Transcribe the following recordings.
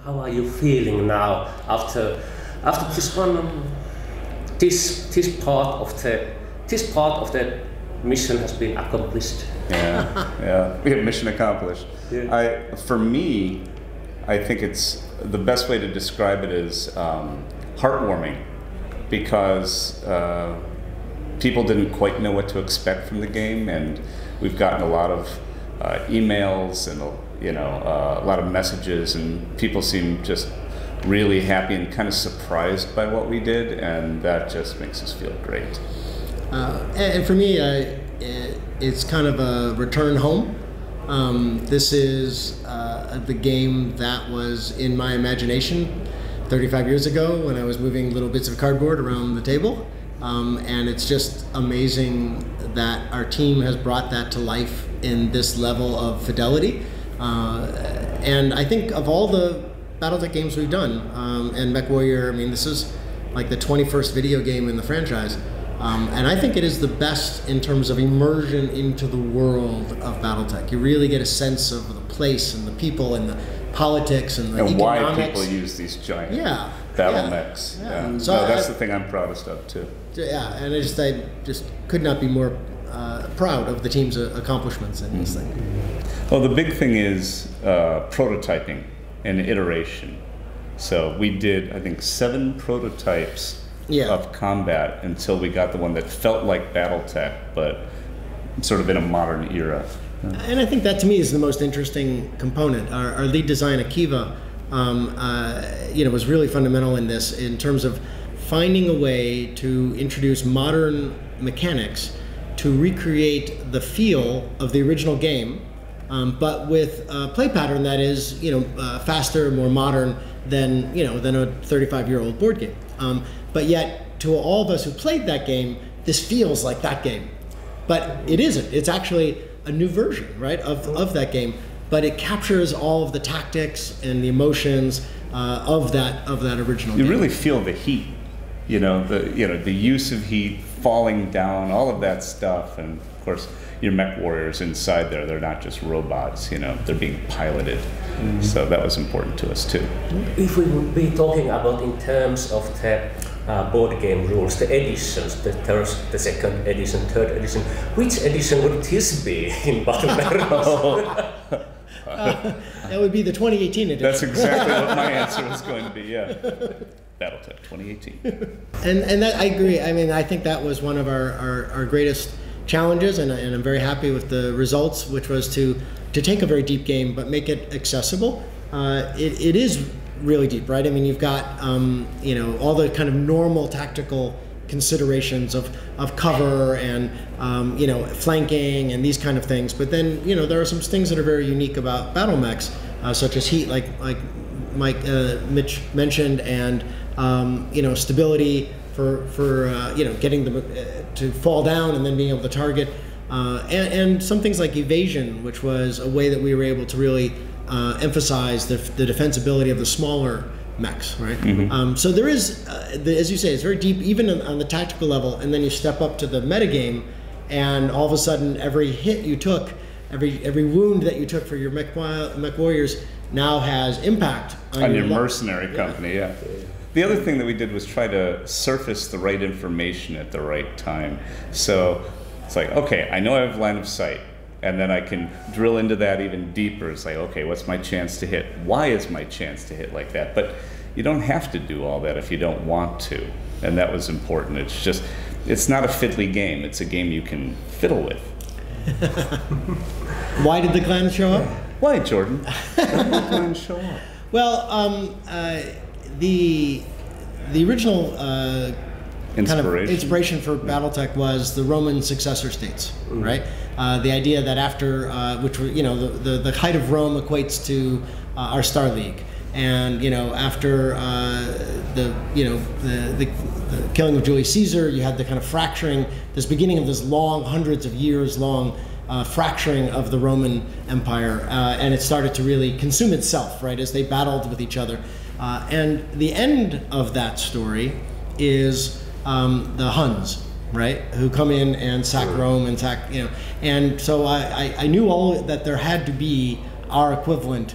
How are you feeling now after this one? This part of the mission has been accomplished. Yeah, mission accomplished. Yeah. For me, I think it's the best way to describe it is heartwarming, because people didn't quite know what to expect from the game, and we've gotten a lot of emails and a lot of messages, and people seem just really happy and kind of surprised by what we did, and that just makes us feel great. And for me, it's kind of a return home. This is the game that was in my imagination 35 years ago when I was moving little bits of cardboard around the table. And it's just amazing that our team has brought that to life in this level of fidelity. And I think of all the Battletech games we've done, and MechWarrior, I mean, this is like the 21st video game in the franchise. And I think it is the best in terms of immersion into the world of Battletech. You really get a sense of the place and the people and the politics and the economics. Why people use these giant battle mechs. Yeah. So that's the thing I'm proudest of too. Yeah, and I just could not be more proud of the team's accomplishments in this thing. Well, the big thing is prototyping and iteration. So we did, I think, 7 prototypes of combat until we got the one that felt like Battletech, but sort of in a modern era. And I think that to me is the most interesting component. Our lead design, Akiva, was really fundamental in this in terms of finding a way to introduce modern mechanics to recreate the feel of the original game, but with a play pattern that is, faster, more modern than a 35-year-old board game. But yet, to all of us who played that game, this feels like that game. But it isn't. It's actually a new version, right, of that game. But it captures all of the tactics and the emotions of that original game. You really feel the heat, the use of heat, falling down, all of that stuff, and of course your mech warriors inside there, they're not just robots, they're being piloted. So that was important to us too. If we would be talking about in terms of the board game rules, the editions, the first, the second edition, third edition, which edition would this be in Battle Barrels? That would be the 2018 edition. That's exactly what my answer was going to be, yeah. Battletech 2018. And that, I agree. I mean, I think that was one of our greatest challenges, and I'm very happy with the results, which was to take a very deep game but make it accessible. It is really deep, right? I mean, you've got all the kind of normal tactical considerations of cover and flanking and these kind of things, but then there are some things that are very unique about battle mechs, such as heat, like Mitch mentioned, and stability for getting them to fall down and then being able to target, and some things like evasion, which was a way that we were able to really emphasize the defensibility of the smaller mechs, right? So there is, as you say, it's very deep, even on the tactical level, and then you step up to the metagame, and all of a sudden, every hit you took, every wound that you took for your mech warriors now has impact on your mercenary company. Yeah. The other thing that we did was try to surface the right information at the right time. So it's like, okay, I know I have line of sight, and then I can drill into that even deeper. It's like, okay, what's my chance to hit? Why is my chance to hit like that? But you don't have to do all that if you don't want to, and that was important. It's just, it's not a fiddly game. It's a game you can fiddle with. Why did the clan show up? Why, Jordan? Why did the clan show up? Well, the original kind of inspiration for Battletech was the Roman successor states, right? The idea that after, which were, the height of Rome equates to our Star League, and after the killing of Julius Caesar, you had the kind of fracturing, this beginning of this long, hundreds of years long fracturing of the Roman Empire, and it started to really consume itself, right, as they battled with each other. And the end of that story is the Huns, right? Who come in and sack Rome and sack, and so I knew that there had to be our equivalent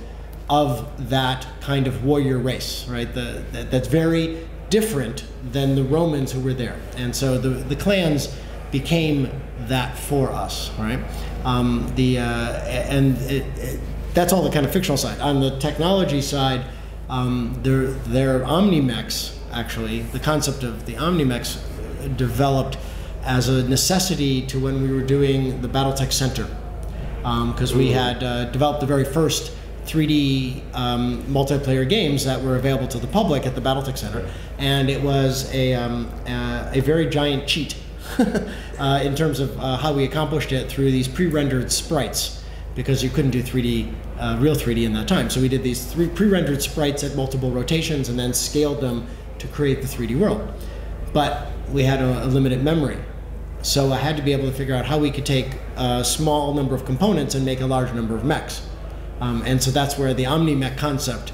of that kind of warrior race, right? That's very different than the Romans who were there, and so the clans became that for us, right? That's all the kind of fictional side. On the technology side, their Omnimechs, actually, the concept of the Omnimechs developed as a necessity to when we were doing the Battletech Center, because we had developed the very first 3D multiplayer games that were available to the public at the Battletech Center, and it was a very giant cheat in terms of how we accomplished it through these pre-rendered sprites, because you couldn't do 3D, real 3D in that time. So we did these pre-rendered sprites at multiple rotations and then scaled them to create the 3D world. But we had a limited memory. So I had to be able to figure out how we could take a small number of components and make a large number of mechs. And so that's where the Omni-Mech concept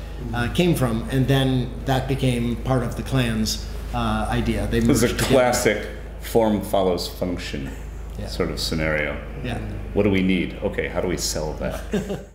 came from, and then that became part of the clan's idea. They merged together. This is a classic form follows function sort of scenario. Yeah. What do we need? Okay, how do we sell that?